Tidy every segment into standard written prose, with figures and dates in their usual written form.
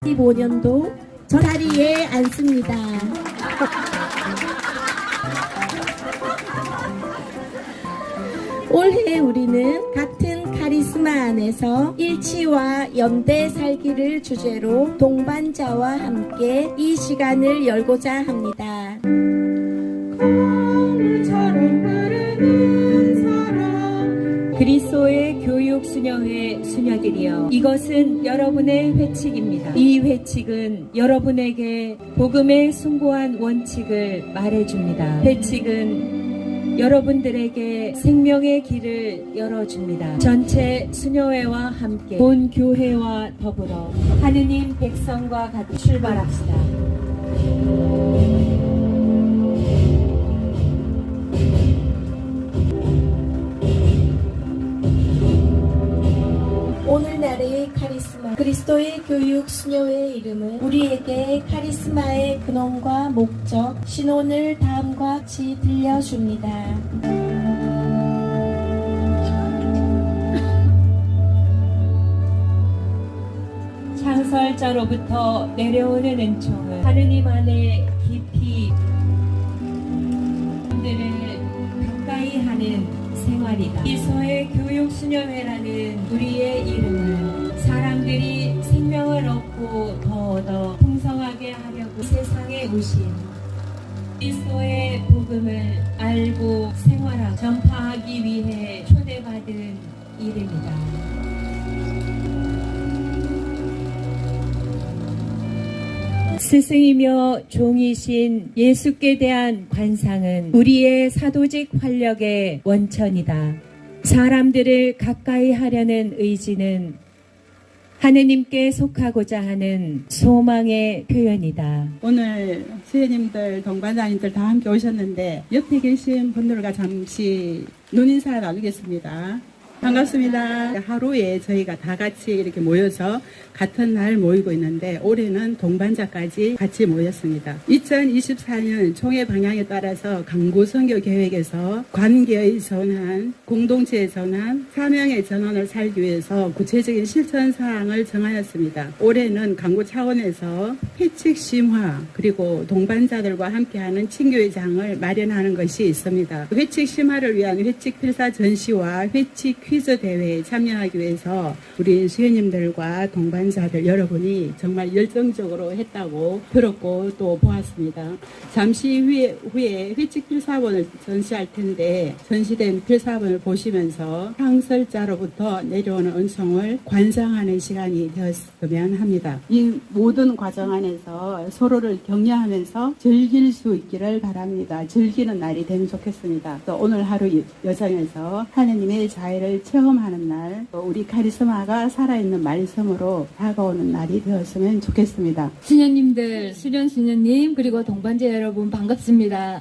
2015년도 저 자리에 앉습니다. 올해 우리는 같은 카리스마 안에서 일치와 연대 살기를 주제로 동반자와 함께 이 시간을 열고자 합니다. 그리스도의 교육 수녀회 수녀들이여, 이것은 여러분의 회칙입니다. 이 회칙은 여러분에게 복음의 숭고한 원칙을 말해줍니다. 회칙은 여러분들에게 생명의 길을 열어줍니다. 전체 수녀회와 함께 본 교회와 더불어 하느님 백성과 같이 출발합시다. 오늘날의 카리스마, 그리스도의 교육 수녀회의 이름은 우리에게 카리스마의 근원과 목적, 신혼을 다음과 같이 들려줍니다. 창설자로부터 내려오는 은총은 하느님 안에 깊이 들을 가까이 하는 생활이다. 그리스도의 교육 수녀회라는 우리의 이름은 사람들이 생명을 얻고 더 얻어 풍성하게 하려고 세상에 오신 그리스도의 복음을 알고 생활하고 전파하기 위해 초대받은 이름이다. 스승이며 종이신 예수께 대한 관상은 우리의 사도직 활력의 원천이다. 사람들을 가까이 하려는 의지는 하느님께 속하고자 하는 소망의 표현이다. 오늘 수혜님들, 동반자님들 다 함께 오셨는데 옆에 계신 분들과 잠시 눈인사 나누겠습니다. 반갑습니다. 하루에 저희가 다 같이 이렇게 모여서 같은 날 모이고 있는데 올해는 동반자까지 같이 모였습니다. 2024년 총회 방향에 따라서 강구 선교 계획에서 관계의 전환, 공동체의 전환, 사명의 전환을 살기 위해서 구체적인 실천 사항을 정하였습니다. 올해는 강구 차원에서 회칙 심화 그리고 동반자들과 함께하는 친교회장을 마련하는 것이 있습니다. 회칙 심화를 위한 회칙 필사 전시와 회칙 퀴즈 대회에 참여하기 위해서 우리 수혜님들과 동반자들 여러분이 정말 열정적으로 했다고 들었고 또 보았습니다. 잠시 후에 회칙 필사본을 전시할 텐데 전시된 필사본을 보시면서 창설자로부터 내려오는 은총을 관상하는 시간이 되었으면 합니다. 이 모든 과정 안에서 서로를 격려하면서 즐길 수 있기를 바랍니다. 즐기는 날이 되면 좋겠습니다. 또 오늘 하루 여정에서 하느님의 자애를 체험하는 날, 또 우리 카리스마가 살아있는 말씀으로 다가오는 날이 되었으면 좋겠습니다. 수녀님들, 수련 수녀님, 그리고 동반자 여러분 반갑습니다.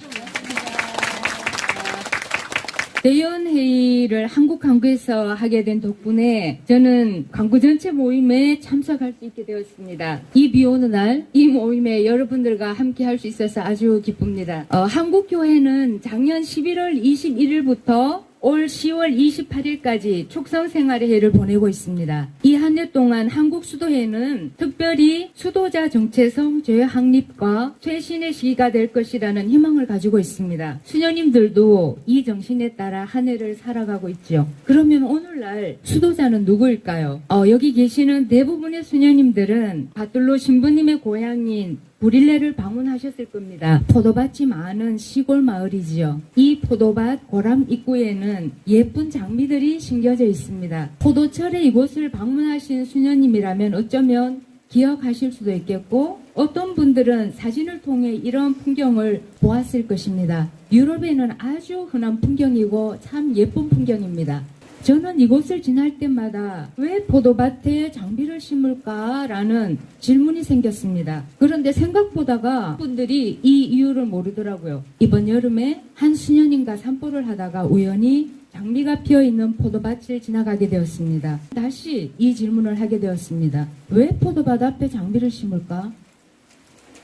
대연회의를 한국 강구에서 하게 된 덕분에 저는 강구 전체 모임에 참석할 수 있게 되었습니다. 이 비 오는 날, 이 모임에 여러분들과 함께 할 수 있어서 아주 기쁩니다. 한국교회는 작년 11월 21일부터 올 10월 28일까지 축성생활의 해를 보내고 있습니다. 이 한 해 동안 한국 수도회는 특별히 수도자 정체성 재확립과 쇄신의 시기가 될 것이라는 희망을 가지고 있습니다. 수녀님들도 이 정신에 따라 한 해를 살아가고 있죠. 그러면 오늘날 수도자는 누구일까요? 여기 계시는 대부분의 수녀님들은 바뚤로 신부님의 고향인 브릴레를 방문하셨을 겁니다. 포도밭이 많은 시골 마을이지요. 이 포도밭 고람 입구에는 예쁜 장미들이 심겨져 있습니다. 포도철에 이곳을 방문하신 수녀님이라면 어쩌면 기억하실 수도 있겠고 어떤 분들은 사진을 통해 이런 풍경을 보았을 것입니다. 유럽에는 아주 흔한 풍경이고 참 예쁜 풍경입니다. 저는 이곳을 지날 때마다 왜 포도밭에 장비를 심을까라는 질문이 생겼습니다. 그런데 생각보다가 분들이 이 이유를 모르더라고요. 이번 여름에 한 수녀님과 산보를 하다가 우연히 장미가 피어있는 포도밭을 지나가게 되었습니다. 다시 이 질문을 하게 되었습니다. 왜 포도밭 앞에 장비를 심을까?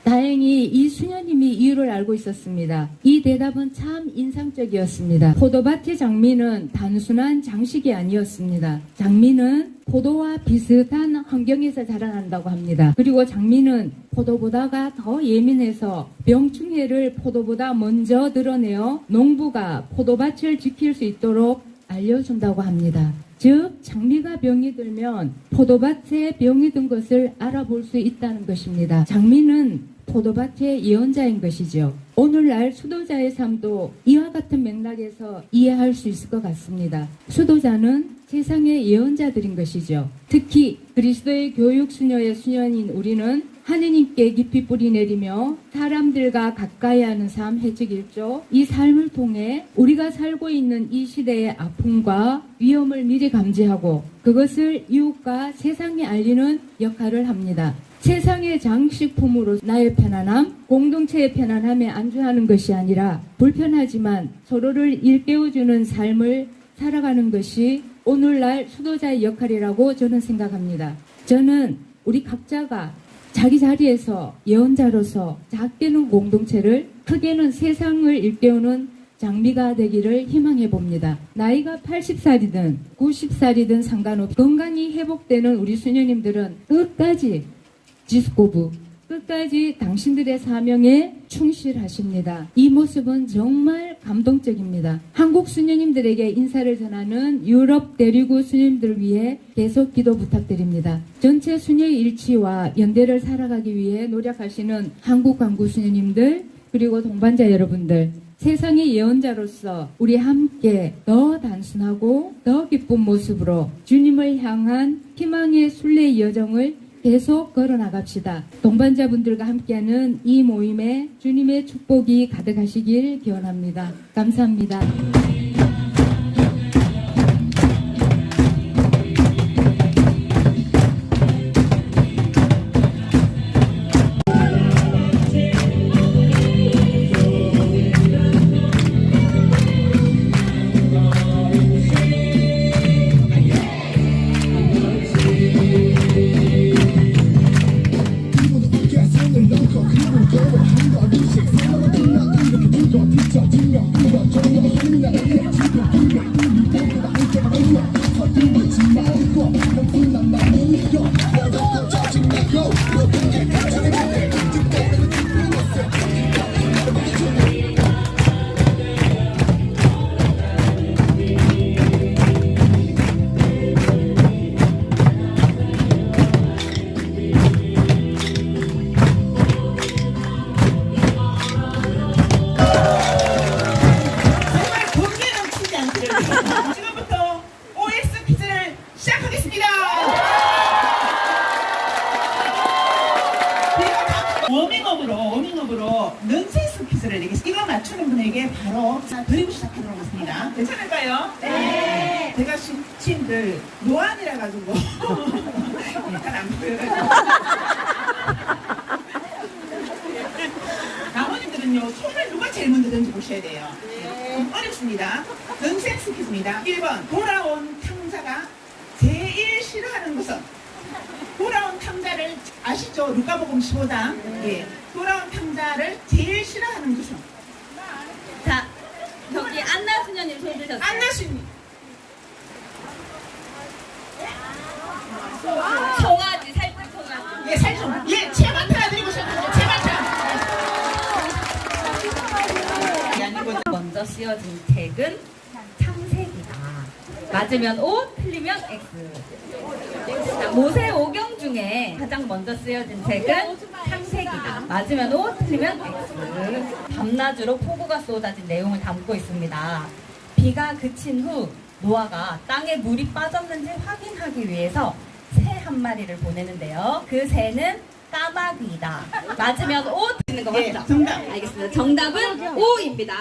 다행히 이 수녀님이 이유를 알고 있었습니다. 이 대답은 참 인상적이었습니다. 포도밭의 장미는 단순한 장식이 아니었습니다. 장미는 포도와 비슷한 환경에서 자라난다고 합니다. 그리고 장미는 포도보다가 더 예민해서 병충해를 포도보다 먼저 드러내어 농부가 포도밭을 지킬 수 있도록 알려준다고 합니다. 즉 장미가 병이 들면 포도밭에 병이 든 것을 알아볼 수 있다는 것입니다. 장미는 포도밭의 예언자인 것이죠. 오늘날 수도자의 삶도 이와 같은 맥락에서 이해할 수 있을 것 같습니다. 수도자는 세상의 예언자들인 것이죠. 특히 그리스도의 교육 수녀의 수녀인 우리는 하느님께 깊이 뿌리 내리며 사람들과 가까이 하는 삶 해적 1조 이 삶을 통해 우리가 살고 있는 이 시대의 아픔과 위험을 미리 감지하고 그것을 이웃과 세상에 알리는 역할을 합니다. 세상의 장식품으로 나의 편안함, 공동체의 편안함에 안주하는 것이 아니라 불편하지만 서로를 일깨워주는 삶을 살아가는 것이 오늘날 수도자의 역할이라고 저는 생각합니다. 저는 우리 각자가 자기 자리에서 예언자로서 작게는 공동체를 크게는 세상을 일깨우는 장미가 되기를 희망해 봅니다. 나이가 80살이든 90살이든 상관없이 건강이 회복되는 우리 수녀님들은 끝까지 지스코브 끝까지 당신들의 사명에 충실하십니다. 이 모습은 정말 감동적입니다. 한국 수녀님들에게 인사를 전하는 유럽 대륙구 수녀님들을 위해 계속 기도 부탁드립니다. 전체 수녀의 일치와 연대를 살아가기 위해 노력하시는 한국 광구 수녀님들 그리고 동반자 여러분들 세상의 예언자로서 우리 함께 더 단순하고 더 기쁜 모습으로 주님을 향한 희망의 순례의 여정을 계속 걸어나갑시다. 동반자분들과 함께하는 이 모임에 주님의 축복이 가득하시길 기원합니다. 감사합니다. 지금부터 OX 퀴즈를 시작하겠습니다. 워밍업으로 넌센스 퀴즈를 내겠습니다. 이거 맞추는 분에게 바로 드리고 시작하도록 하겠습니다. 괜찮을까요? 네. 제가 친들 노안이라 가지고 일단 안 보여가지고 나머지들은요 손을 누가 제일 먼저 던지 보셔야 돼요. 좀 어렵습니다. 넌센스 퀴즈입니다. 1번 돌아온 탕자가 제일 싫어하는 것은 돌아온 탕자를 아시죠? 루카복음 15장 예. 돌아온 탕자를 제일 싫어하는 것은 자, 저기 안나 수녀님 손 드셨어요. 안나신 송아지, 살짝 송아지. 예, 살좀 예, 체마트 하나 드리고 싶습니다. 체마트 먼저 씌워진 책은 창세기다. 맞으면 O, 틀리면 X. 자, 모세 오경 중에 가장 먼저 쓰여진 책은 창세기다. 맞으면 O, 틀리면 X. 밤낮으로 폭우가 쏟아진 내용을 담고 있습니다. 비가 그친 후 노아가 땅에 물이 빠졌는지 확인하기 위해서 새 한 마리를 보내는데요. 그 새는 까마귀다. 맞으면 O 듣는 거 맞죠? 예, 정답. 알겠습니다. 정답은 O입니다.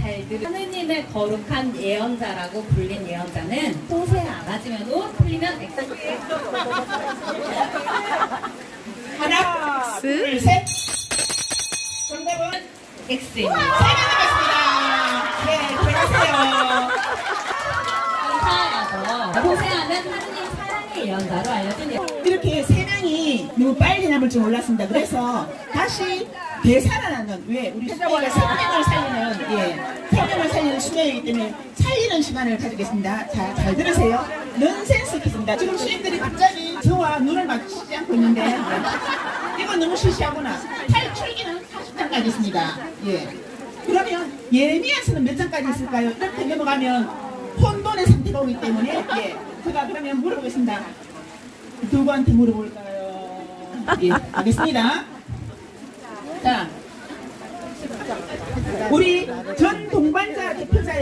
잘 들으 하느님의 거룩한 예언자라고 불린 예언자는 호세아. 맞으면 O, 틀리면 X. 하나, 둘, 셋. 정답은 X입니다. 세명 남았습니다. 네, 들어가세요. 감사하죠. 호세아는 하느님 사랑의 예언자로 알려진 이렇게 세 명이 너무 빨리 남을 줄 몰랐습니다. 그래서 다시 되살아나는, 왜 우리 수녀가 생명을 살리는 수녀이기 때문에 살리는 시간을 가지겠습니다. 자, 잘 들으세요. 넌센스 퀴즈입니다. 지금 수님들이 갑자기 저와 눈을 맞추지 않고 있는데 이건 너무 시시하구나. 탈출기는 40장까지 있습니다. 예. 그러면 예레미야서는 몇 장까지 있을까요? 이렇게 넘어가면 혼돈의 상태가 오기 때문에 제가 그러면 물어보겠습니다. 누구한테 물어볼까요? 예, 알겠습니다. 자, 우리 전 동반자 대표자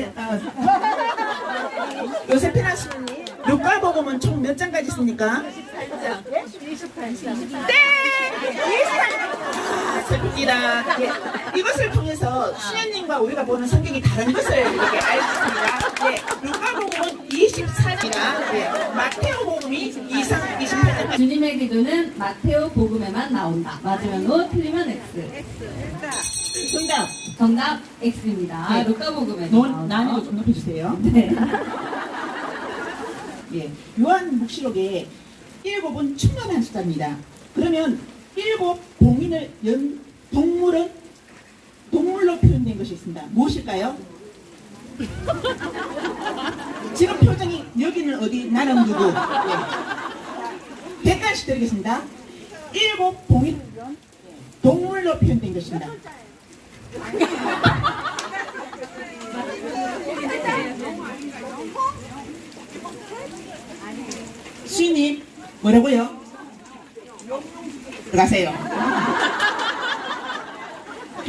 요세피나 수님 누가복음은 총 몇 장까지 있습니까? 28장. 네! 28장. 슬픕니다. 이것을 통해서 수녀님과 우리가 보는 성경이 다른 것을 이렇게 알 수 있습니다. 누가복음은 24장이나 마테오복음이 28장. 주님의 기도는 마테오 복음에만 나온다. 맞으면 O, 틀리면 X. 정답. 정답 X입니다. 네. 루카복음에도 나오죠. 난이도 좀 높여주세요. 네. 예, 요한묵시록에 7은 충만한 숫자입니다. 그러면 7 봉인을 연 동물은 동물로 표현된 것이 있습니다. 무엇일까요? 지금 표정이 여기는 어디, 나는 누구? 예. 100간씩 드리겠습니다. 7 봉인 동물로 표현된 것입니다. 수인님 뭐라고요? 들어가세요.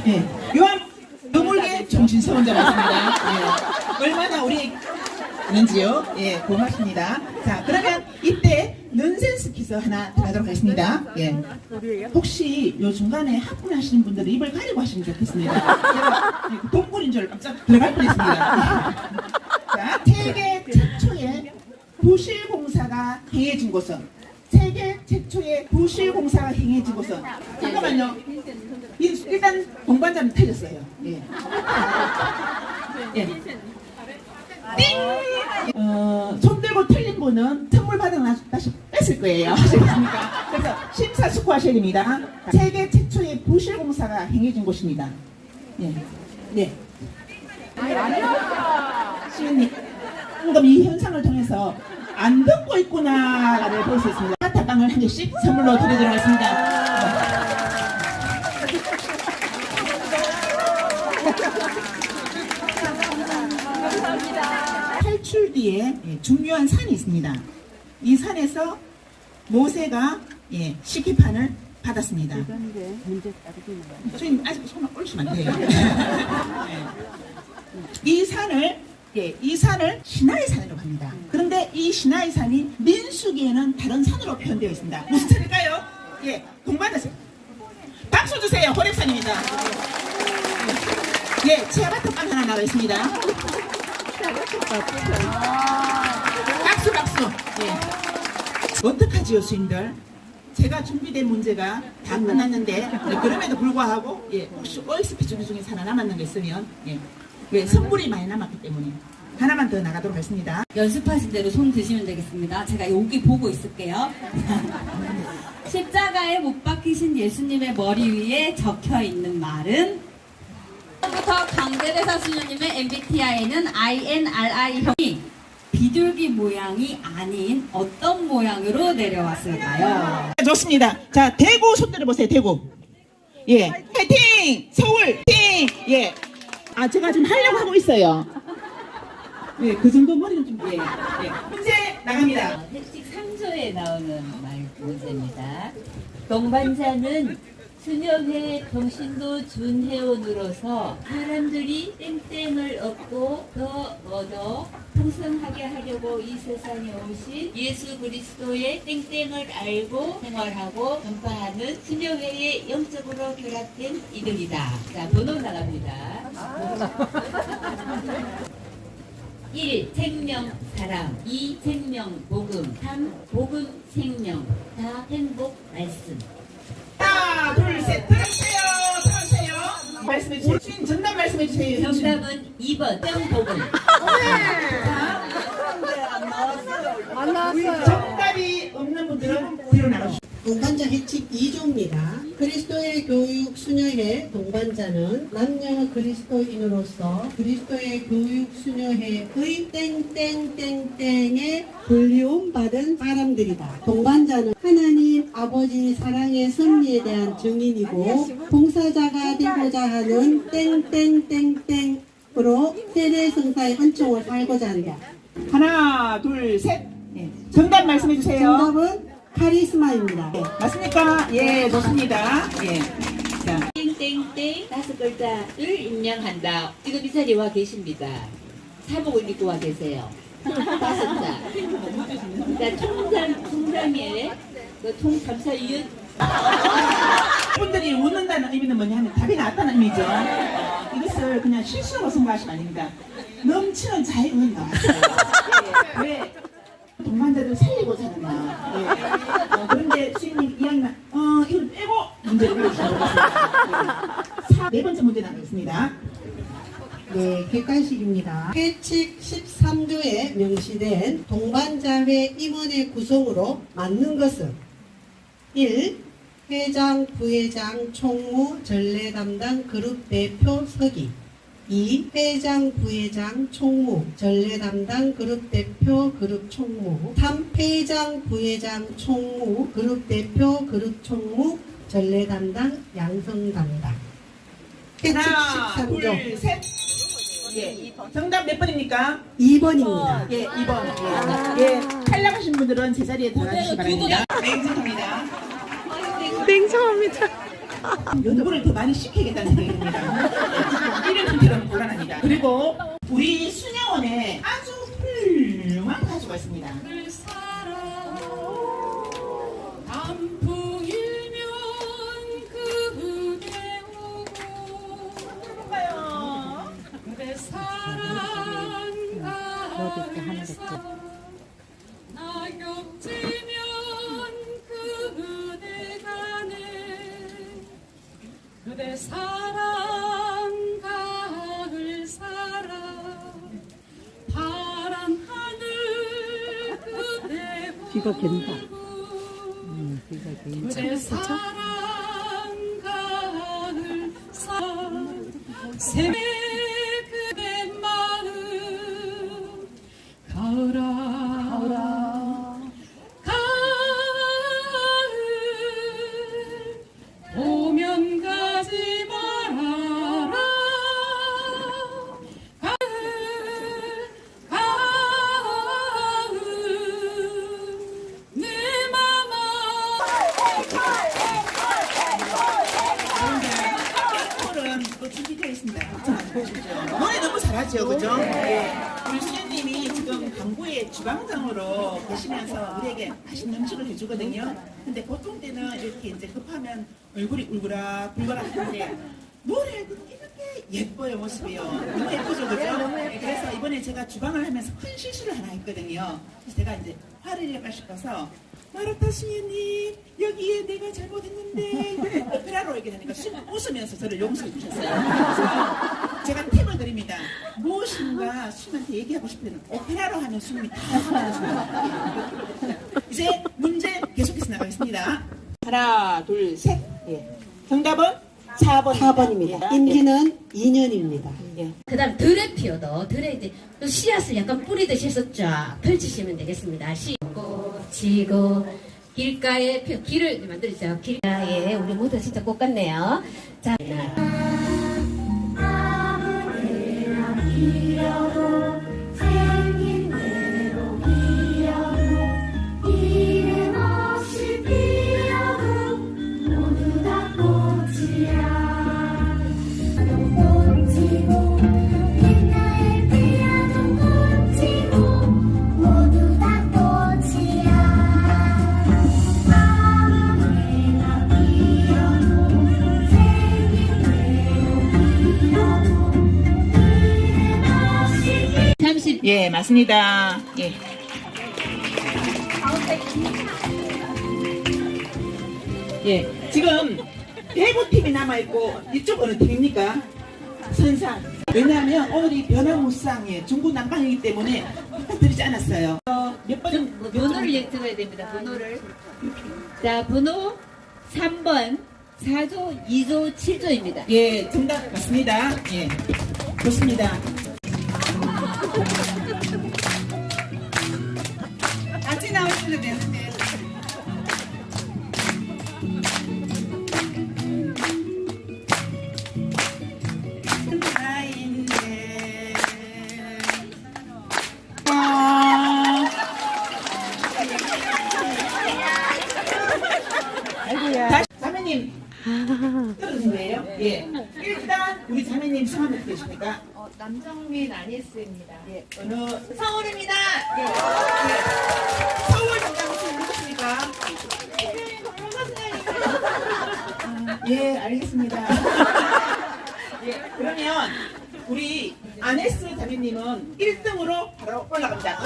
예, 요한 너물게 정신스러운 자 맞습니다. 예, 얼마나 우리 는지요? 예, 고맙습니다. 자, 그러면 이때 넌센스 퀴즈 하나 들어가도록 하겠습니다. 예, 혹시 요 중간에 학군하시는 분들은 입을 가리고 하시면 좋겠습니다. 제가 동물인 줄 깜짝 들어갈 뻔했습니다. 자, 세계 최초의 부실공사가 행해진 곳은, 세계 최초의 부실공사가 행해진 곳은, 잠깐만요. 일단 동반자는 틀렸어요. 예. 예. 띵! 손 들고 틀린 분은 선물 받아 다시 뺐을 거예요. 아시겠습니까? 그래서 심사숙고하셔야 됩니다. 세계 최초의 부실공사가 행해진 곳입니다. 예. 네. 시은님, 방금 이 현상을 통해서 안 듣고 있구나를 볼 수 있습니다. 마타빵을 한 개씩 선물로 드리도록 하겠습니다. 탈출 뒤에 중요한 산이 있습니다. 이 산에서 모세가 시키판을 받았습니다. 주님 아직 손을 올리시면 안 돼요. 이 산을 시나이 산으로 갑니다. 그런데 이 시나이 산이 민수기에는 다른 산으로 표현되어 있습니다. 무슨 산일까요? 예, 동반자세요. 박수 주세요. 호랩산입니다. 예, 치아바타빵 하나 나와 있습니다. 박수. 예. 어떡하지요, 스님들? 제가 준비된 문제가 다 끝났는데 그럼에도 불구하고 혹시 OSP 중에 하나 남았는 게 있으면 왜 선물이 많이 남았기 때문에 하나만 더 나가도록 하겠습니다. 연습하신 대로 손 드시면 되겠습니다. 제가 여기 보고 있을게요. 십자가에 못 박히신 예수님의 머리 위에 적혀 있는 말은? 부터 강대대사 수녀님의 MBTI는 INRI형이 비둘기 모양이 아닌 어떤 모양으로 내려왔을까요? 좋습니다. 자, 대구 손 들어보세요. 대구. 예, 화이팅! 서울! 화이팅! 예. 아, 제가 지금 하려고 하고 있어요. 예, 그 정도 머리는 좀, 예. 문제 나갑니다. 택식 3조에 나오는 말 문제입니다. 동반자는 수녀회 병신도 준회원으로서 사람들이 땡땡을 얻고 더 얻어 풍성하게 하려고 이 세상에 오신 예수 그리스도의 땡땡을 알고 생활하고 전파하는 수녀회에 영적으로 결합된 이들이다. 자, 번호 나갑니다. 1. 생명 사랑 2. 생명 복음 3. 복음 생명 4. 행복 말씀. 하나, 둘, 셋. 들어주세요. 말씀해 주세요. 주인 정답 말씀해 주세요. 정답은 2번 생복음. 정답 자리 없는 분들은 뒤로 나가주시죠. 동반자 해칙 2조입니다. 그리스도의 교육 수녀회 동반자는 남녀 그리스도인으로서 그리스도의 교육 수녀회의 땡땡땡땡에 불리움 받은 사람들이다. 동반자는 하나님 아버지 사랑의 섭리에 대한 증인이고 봉사자가 되고자 하는 땡땡땡땡으로 세례 성사의 은총을 살고자 한다. 하나, 둘, 셋. 예. 정답 말씀해 주세요. 정답은 카리스마입니다. 맞습니까? 예, 좋습니다. 예. 자, 땡땡땡 다섯 글자를 임명한다. 지금 이 자리에 와 계십니다. 사복을 입고 와 계세요. 다섯 자. 자, 총장의 총감사위원. 분들이 웃는다는 의미는 뭐냐 하면 답이 나왔다는 의미죠. 이것을 그냥 실수로 생각하시면 아닙니다. 넘치는 자유는 나왔어요. 왜? 동반자들 살리고자 하느냐. 그런데 수인님 이야기만 이걸 빼고 문제를 풀어주시면 되겠습니다. 네 번째 문제 나가겠습니다. 네, 객관식입니다. 회칙 13조에 명시된 동반자회 임원의 구성으로 맞는 것은 1. 회장, 부회장, 총무, 전례 담당, 그룹 대표 서기 2. 회장, 부회장, 총무, 전례 담당, 그룹 대표, 그룹 총무 3. 회장, 부회장, 총무, 그룹 대표, 그룹 총무, 전례 담당, 양성 담당 회칙 하나, 13조 둘, 셋. 예. 정답 몇 번입니까? 2번입니다. 예, 2번. 예. 탈락하신 분들은 제자리에 들어가주시기 바랍니다. 냉정합니다. 냉정합니다. 연구를 더 많이 시켜야겠다는 생각이 듭니다. 이런 형태로는 곤란합니다. 그리고 우리 수녀원에 아주 훌륭한 가수가 있습니다. 그대 사랑 가을 사랑 파란 하늘 그대 비가 갠다. 그대 사랑 가을 사랑 새해 그대 마음 가을아 가을 오면 가지 말아라 가을 내 맘아 앵콜은 또 준비되어 있습니다. 노래 너무 잘하죠, 그죠? 예. 우리 수녀님이 지금 강구의 주방장으로 계시면서 우리에게 맛있는 음식을 해주거든요. 근데 보통 때는 이렇게 이제 급하면 얼굴이 울그락불그락 하는데 노래는 이렇게 예뻐요, 모습이요. 너무 예쁘죠, 그죠? 그래서 이번에 제가 주방을 하면서 큰 실수를 하나 했거든요. 그래서 제가 이제 화를 내가 싶어서 마르타 수녀님 여기에 내가 잘못했는데 오페라로 얘기하니까 웃으면서 저를 용서해 주셨어요. 그래서 제가 팁을 드립니다. 무엇인가 수님한테 얘기하고 싶으면 오페라로 하면 수님이 다 하셔요. 이제 문제 계속해서 나가겠습니다. 하나, 둘, 셋. 예. 정답은 4번. 4번입니다. 임기는 2년입니다. 그 다음 들에 피어도 들에 이제 또 씨앗을 약간 뿌리듯이 해서 쫙 펼치시면 되겠습니다. 지고 길가에 길을 만들죠. 길가에 우리 모두 진짜 꽃 같네요. 자. 예, 맞습니다. 예. 예, 지금 대구팀이 남아있고 이쪽 어느 팀입니까? 선상. 왜냐하면 오늘이 변화무쌍이에요. 중구 난방이기 때문에 드리지 않았어요. 몇 번? 번호를 적어야 됩니다. 번호를. 자, 번호 3번 4조, 2조, 7조입니다. 예, 정답 맞습니다. 예, 좋습니다. 같이 나오시면 되는데. 나인데. 다시 자매님 들어주신 거예요? 예. 일단 우리 자매님 성함이 어떻게 되십니까? 남정민 아니스입니다. 예. 어느 서울입니다. 예. 예. 서울 담당하시는 누구십니까? 예, 알겠습니다. 예, 그러면 우리 아네스 자매님은 1등으로 바로 올라갑니다.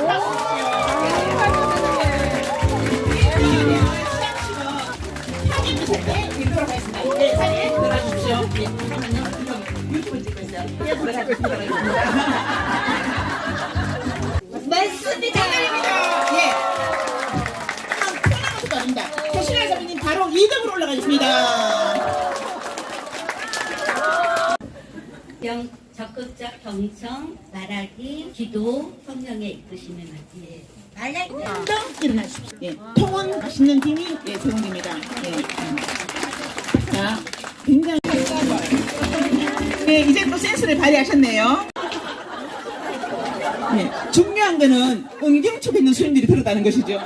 읽도록 하겠습니다. 네, 사진 들어주십시오. 예, 잠깐만요. 유튜브 찍고 있어요. 예, 들어가겠습니다. 맞습니다. 정답입니다. 예. 편한 것도 아닙니다. 조신아 자매님 바로 2등으로 올라가겠습니다. 적극적 경청, 말하기, 기도, 성령에 이끄시면 맞지. 말하기. 일어나십시오. 예. 통은 맛있는 김이 예, 제공됩니다. 예. 자, 굉장히 네, 이제 또 센스를 발휘하셨네요. 예, 중요한 거는 응경축에 있는 수님들이 들었다는 것이죠.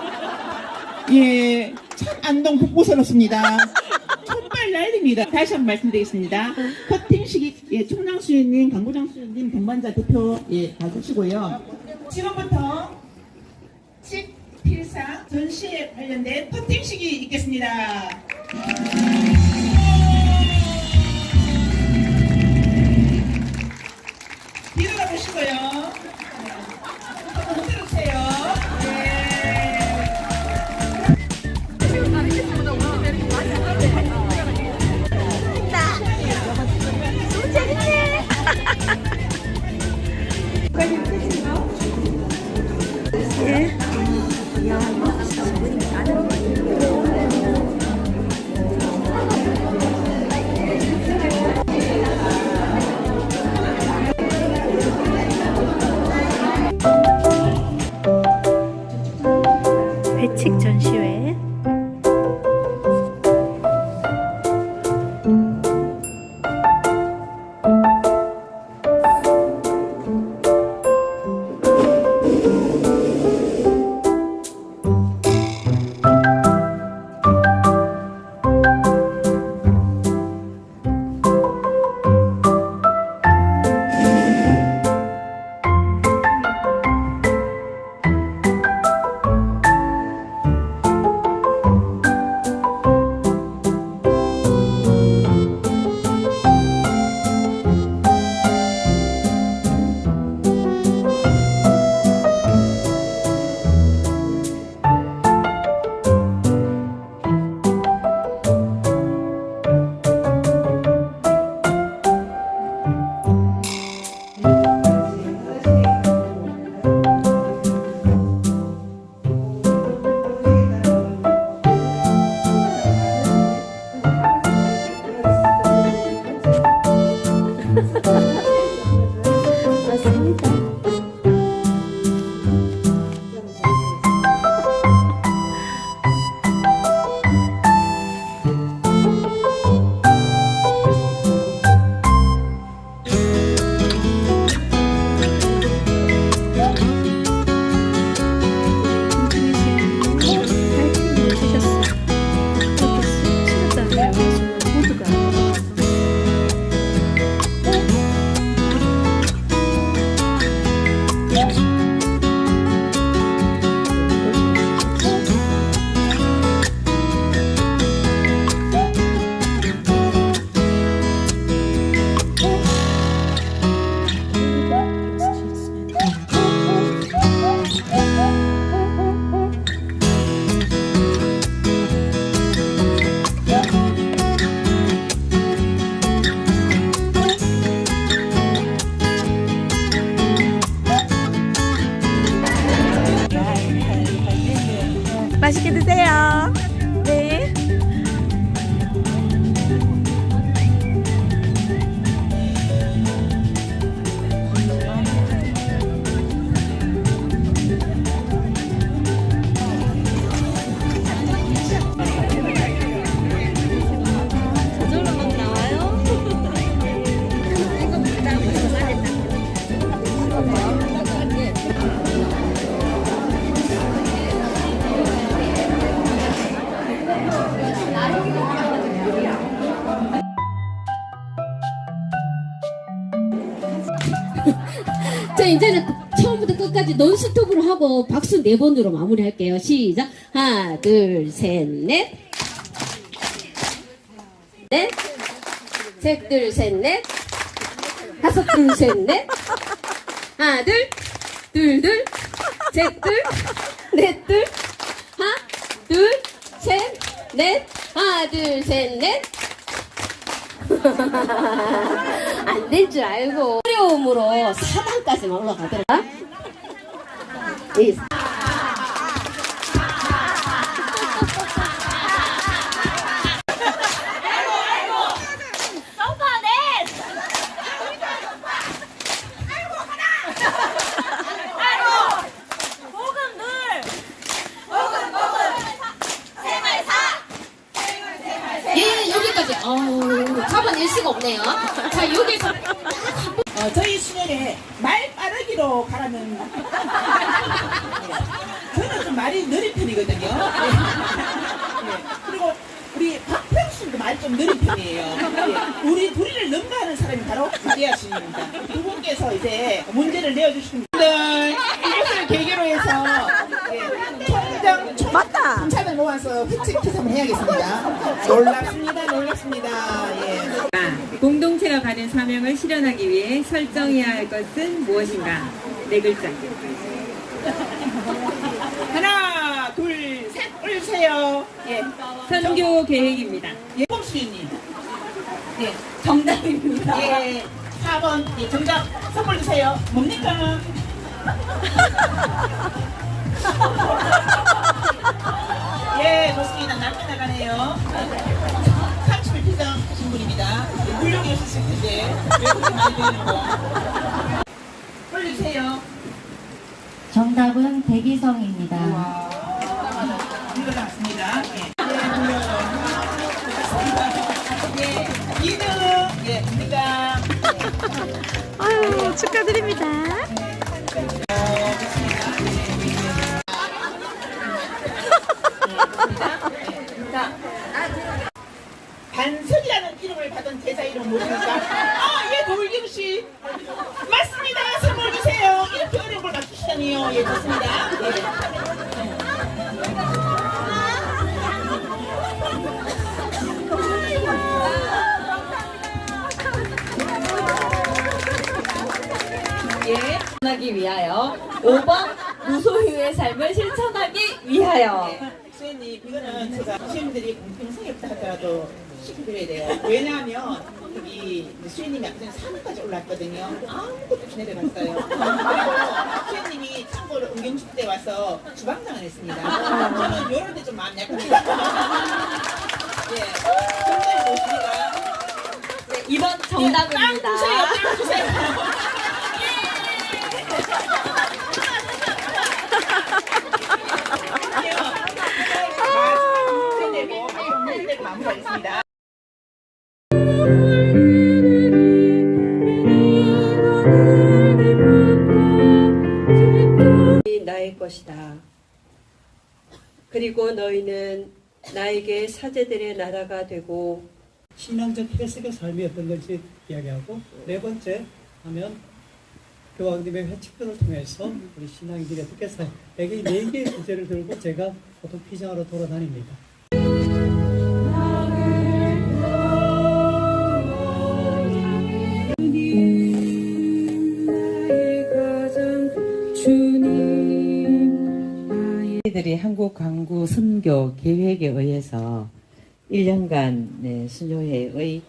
예, 참 안동 북부스럽습니다. 촛발 날립니다. 다시 한번 말씀드리겠습니다. 커팅식이 예, 총장 수연님, 강부장 수연님, 동반자 대표 예, 가주시고요. 지금부터 필사 전시에 관련된 커팅식이 있겠습니다. 뒤돌아 보시고요. 한번 들어주세요. 자, 이제는 처음부터 끝까지 논스톱으로 하고 박수 4번으로 마무리할게요. 시작. 하나, 둘, 셋, 넷. 넷. 셋, 둘, 셋, 넷. 다섯, 둘, 셋, 넷. 하나, 둘. 둘, 둘. 셋, 둘. 넷, 둘. 하나, 둘, 셋, 넷. 하나, 둘, 셋, 넷. 안 될 줄 알고 어려움으로 4단까지만 올라가더라. 이 예, 여기까지. 잡아낼 수가 없네요. 자, 여기서 저희 수련회 말 빠르기로 가라는 저는 좀 말이 느린 편이거든요. 그리고 우리 박평수도 말이 좀 느린 편이에요. 우리 둘이를 능가하는 사람이 바로 마리아 주님입니다. 두 분께서 이제 문제를 내어주시는 분들 이것을 계기로 해서 총장 총차를 모아서 획책 기사를 해야겠습니다. 놀랍습니다. 예. 공동체가 가진 사명을 실현하기 위해 설정해야 할 것은 무엇인가? 4글자. 하나, 둘, 셋 올려주세요. 예. 선교 계획입니다. 예, 꼼수님. 예. 정답입니다. 예. 4번. 예, 정답 선물 주세요. 뭡니까? 예, 좋습니다. 남게 나가네요. 30일 피장 하신 분입니다. 물력이 오셨을 텐데 왜 그렇게 많이 되는 거? 올려주세요. 정답은 대기성입니다. 이거 나왔습니다. 예. 예, 2등. 예, 뭡니까? 아유, 축하드립니다. 반석이라는 이름을 받은 제자 이름 무엇입니까? 예, 노을경 씨. 맞습니다. 선물 주세요. 이렇게 어려운 걸 맞추시다니요. 예, 좋습니다. 예, 실천하기 위하여. 5번 무소유의 삶을 실천하기 위하여. 선생님, 이거는 제가 시민들이 공평성에 하더라도 시켜드려야 돼요. 왜냐하면 여기 수혜님이 아까 전에 3위까지 올랐거든요. 아무것도 없이 내려갔어요. 그리고 수혜님이 참고로 응용식 때 와서 주방장을 했습니다. 저는 이런 데 좀 마음 약합니다. 예, 정답이 무엇입니까? 네, 2번 정답입니다. 땅 주세요, 땅 주세요. 마무리하겠습니다. 나의 것이다. 그리고 너희는 나에게 사제들의 나라가 되고 신앙적 해석의 삶이 어떤 건지 이야기하고, 4번째 하면 교황님의 회칙들을 통해서 우리 신앙인들이 어떻게 살아요. 이 4개의 주제를 들고 제가 보통 피장하러 돌아다닙니다. 저희들이 한국 강구 선교 계획에 의해서 1년간 수녀회의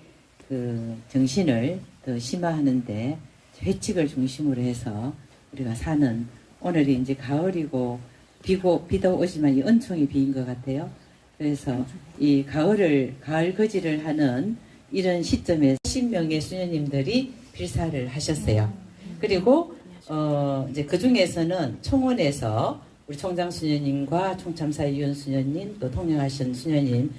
그 정신을 더 심화하는데 회칙을 중심으로 해서 우리가 사는, 오늘이 이제 가을이고 비도 오지만 이 은총이 비인 것 같아요. 그래서 이 가을 거지를 하는 이런 시점에 10명의 수녀님들이 필사를 하셨어요. 그리고 이제 그 중에서는 총원에서 우리 총장 수녀님과 총참사 이윤 수녀님, 또 통영하신 수녀님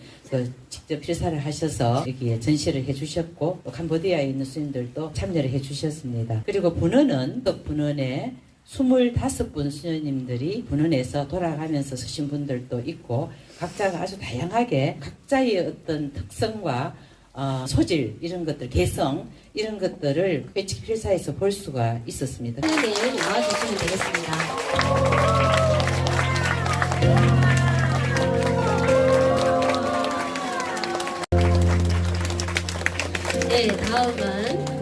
직접 필사를 하셔서 여기에 전시를 해주셨고, 또 캄보디아에 있는 수녀님들도 참여를 해주셨습니다. 그리고 분원은 또 분원에 25분 수녀님들이 분원에서 돌아가면서 서신 분들도 있고, 각자가 아주 다양하게 각자의 어떤 특성과 소질 이런 것들, 개성 이런 것들을 배치 필사에서 볼 수가 있었습니다. 네, 나와주시면 되겠습니다. 네, 다음은